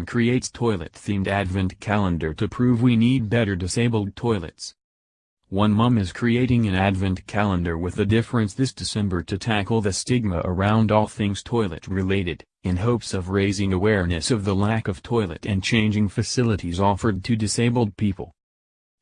mom creates toilet-themed advent calendar to prove we need better disabled toilets. One mom is creating an advent calendar with the difference this December to tackle the stigma around all things toilet-related, in hopes of raising awareness of the lack of toilet and changing facilities offered to disabled people.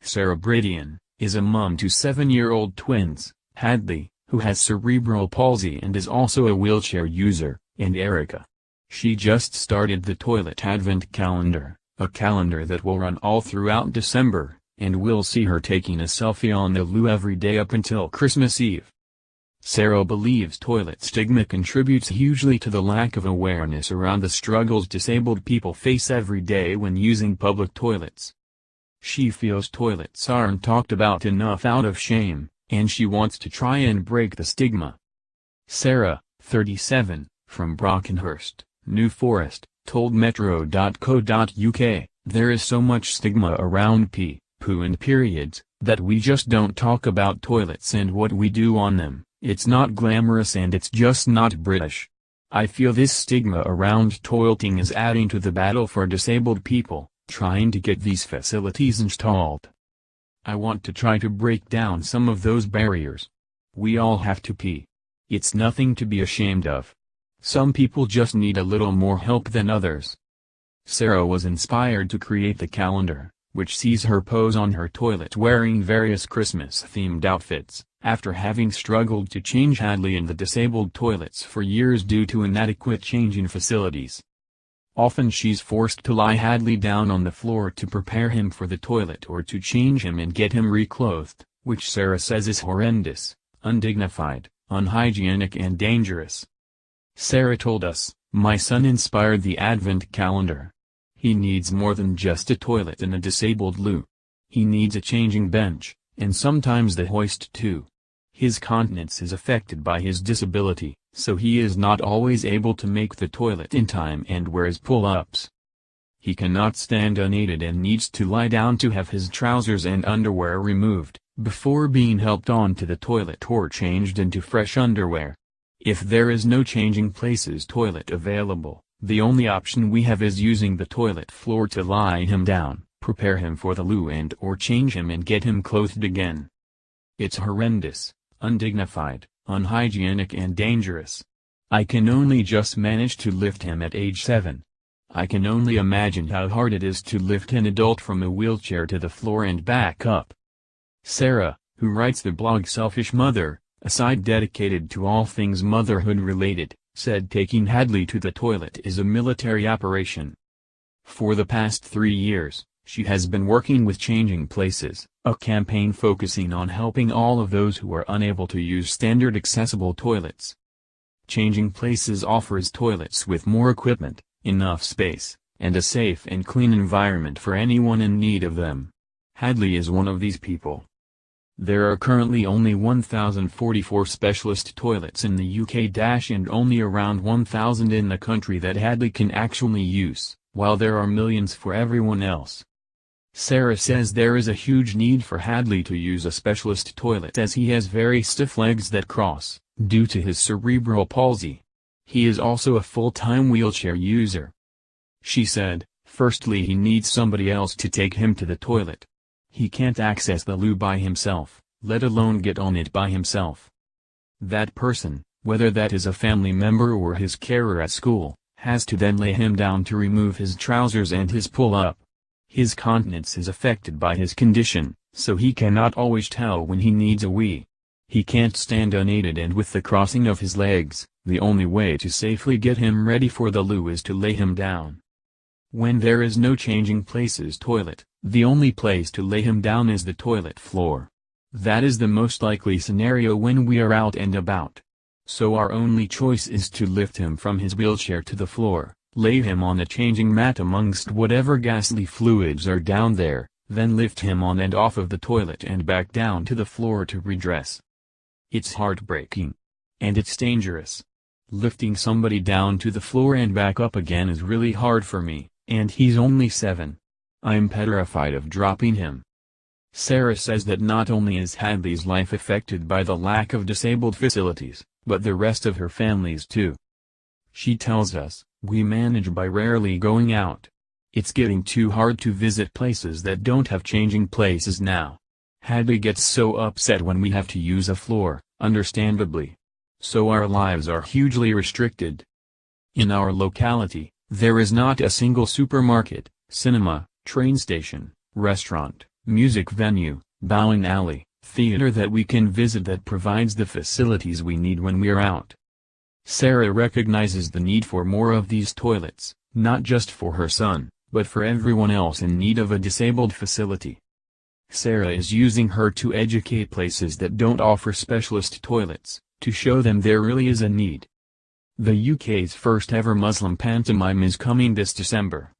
Sarah Brisdion is a mom to 7-year-old twins, Hadley, who has cerebral palsy and is also a wheelchair user, and Erica. She just started the Toilet Advent Calendar, a calendar that will run all throughout December, and we'll see her taking a selfie on the loo every day up until Christmas Eve. Sarah believes toilet stigma contributes hugely to the lack of awareness around the struggles disabled people face every day when using public toilets. She feels toilets aren't talked about enough out of shame, and she wants to try and break the stigma. Sarah, 37, from Brockenhurst, New Forest, told metro.co.uk, "There is so much stigma around pee, poo and periods, that we just don't talk about toilets and what we do on them. It's not glamorous and it's just not British. I feel this stigma around toileting is adding to the battle for disabled people, trying to get these facilities installed. I want to try to break down some of those barriers. We all have to pee. It's nothing to be ashamed of. Some people just need a little more help than others." Sarah was inspired to create the calendar, which sees her pose on her toilet wearing various Christmas-themed outfits, after having struggled to change Hadley in the disabled toilets for years due to inadequate changing facilities. Often she's forced to lie Hadley down on the floor to prepare him for the toilet or to change him and get him reclothed, which Sarah says is horrendous, undignified, unhygienic and dangerous. Sarah told us, "My son inspired the Advent calendar. He needs more than just a toilet and a disabled loo. He needs a changing bench, and sometimes the hoist too. His continence is affected by his disability, so he is not always able to make the toilet in time and wears pull-ups. He cannot stand unaided and needs to lie down to have his trousers and underwear removed, before being helped onto the toilet or changed into fresh underwear. If there is no changing places toilet available, the only option we have is using the toilet floor to lie him down, prepare him for the loo and or change him and get him clothed again. It's horrendous, undignified, unhygienic and dangerous. I can only just manage to lift him at age 7. I can only imagine how hard it is to lift an adult from a wheelchair to the floor and back up." Sarah, who writes the blog Selfish Mother, a site dedicated to all things motherhood related, said taking Hadley to the toilet is a military operation. For the past 3 years, she has been working with Changing Places, a campaign focusing on helping all of those who are unable to use standard accessible toilets. Changing Places offers toilets with more equipment, enough space, and a safe and clean environment for anyone in need of them. Hadley is one of these people. There are currently only 1,044 specialist toilets in the UK and only around 1,000 in the country that Hadley can actually use, while there are millions for everyone else. Sarah says there is a huge need for Hadley to use a specialist toilet as he has very stiff legs that cross, due to his cerebral palsy. He is also a full-time wheelchair user. She said, firstly he needs somebody else to take him to the toilet. He can't access the loo by himself, let alone get on it by himself. That person, whether that is a family member or his carer at school, has to then lay him down to remove his trousers and his pull-up. His continence is affected by his condition, so he cannot always tell when he needs a wee. He can't stand unaided and with the crossing of his legs, the only way to safely get him ready for the loo is to lay him down. When there is no Changing Places toilet, the only place to lay him down is the toilet floor. That is the most likely scenario when we are out and about. So our only choice is to lift him from his wheelchair to the floor, lay him on a changing mat amongst whatever ghastly fluids are down there, then lift him on and off of the toilet and back down to the floor to redress. It's heartbreaking. And it's dangerous. Lifting somebody down to the floor and back up again is really hard for me, and he's only 7. I'm petrified of dropping him. Sarah says that not only is Hadley's life affected by the lack of disabled facilities, but the rest of her family's too. She tells us, "We manage by rarely going out. It's getting too hard to visit places that don't have changing places now. Hadley gets so upset when we have to use a floor, understandably. So our lives are hugely restricted. In our locality, there is not a single supermarket, cinema, train station, restaurant, music venue, bowling alley, theater that we can visit that provides the facilities we need when we're out. Sarah recognizes the need for more of these toilets, not just for her son, but for everyone else in need of a disabled facility. Sarah is using her to educate places that don't offer specialist toilets, to show them there really is a need. The UK's first ever Muslim pantomime is coming this December.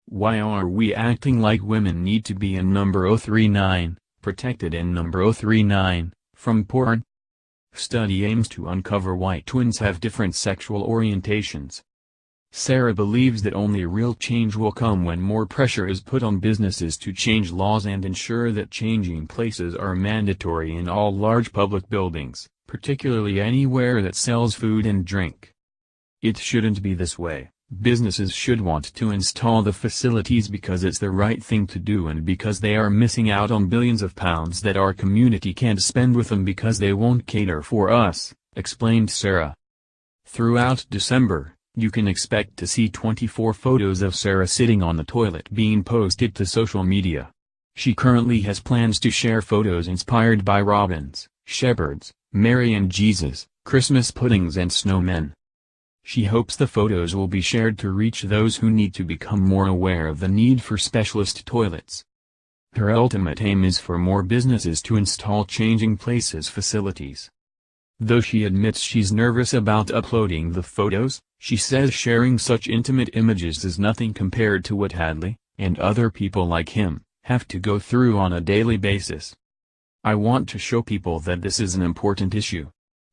Why are we acting like women need to be in number 039, protected in number 039, from porn? Study aims to uncover why twins have different sexual orientations. Sarah believes that only real change will come when more pressure is put on businesses to change laws and ensure that changing places are mandatory in all large public buildings, particularly anywhere that sells food and drink. It shouldn't be this way. Businesses should want to install the facilities because it's the right thing to do and because they are missing out on billions of pounds that our community can't spend with them because they won't cater for us, explained Sarah. Throughout December, you can expect to see 24 photos of Sarah sitting on the toilet being posted to social media. She currently has plans to share photos inspired by robins, shepherds, Mary and Jesus, Christmas puddings and snowmen. She hopes the photos will be shared to reach those who need to become more aware of the need for specialist toilets. Her ultimate aim is for more businesses to install changing places facilities. Though she admits she's nervous about uploading the photos, she says sharing such intimate images is nothing compared to what Hadley, and other people like him, have to go through on a daily basis. I want to show people that this is an important issue.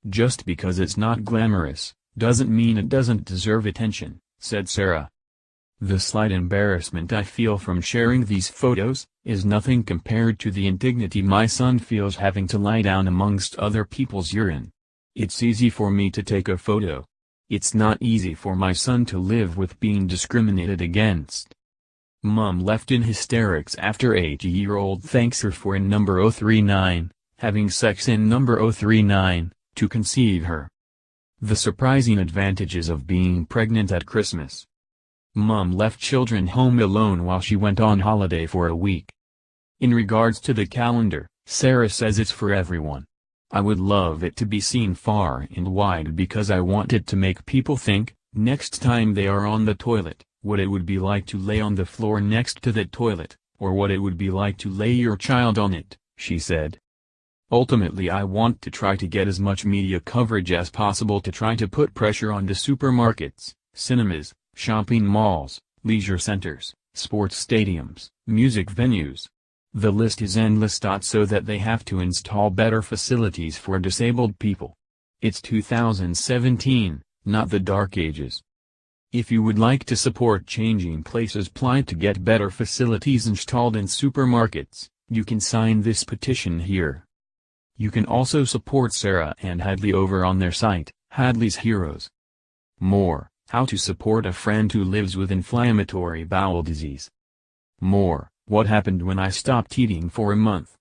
Just because it's not glamorous, doesn't mean it doesn't deserve attention, said Sarah. The slight embarrassment I feel from sharing these photos, is nothing compared to the indignity my son feels having to lie down amongst other people's urine. It's easy for me to take a photo. It's not easy for my son to live with being discriminated against. Mom left in hysterics after 80-year-old thanks her for in number 039, having sex in number 039, to conceive her. The surprising advantages of being pregnant at Christmas. Mom left children home alone while she went on holiday for a week. In regards to the calendar, Sarah says it's for everyone. I would love it to be seen far and wide because I want it to make people think, next time they are on the toilet, what it would be like to lay on the floor next to that toilet, or what it would be like to lay your child on it, she said. Ultimately I want to try to get as much media coverage as possible to try to put pressure on the supermarkets, cinemas, shopping malls, leisure centers, sports stadiums, music venues. The list is endless. So that they have to install better facilities for disabled people. It's 2017, not the Dark Ages. If you would like to support changing places plight to get better facilities installed in supermarkets, you can sign this petition here. You can also support Sarah and Hadley over on their site, Hadley's Heroes. More, how to support a friend who lives with inflammatory bowel disease. More, what happened when I stopped eating for a month.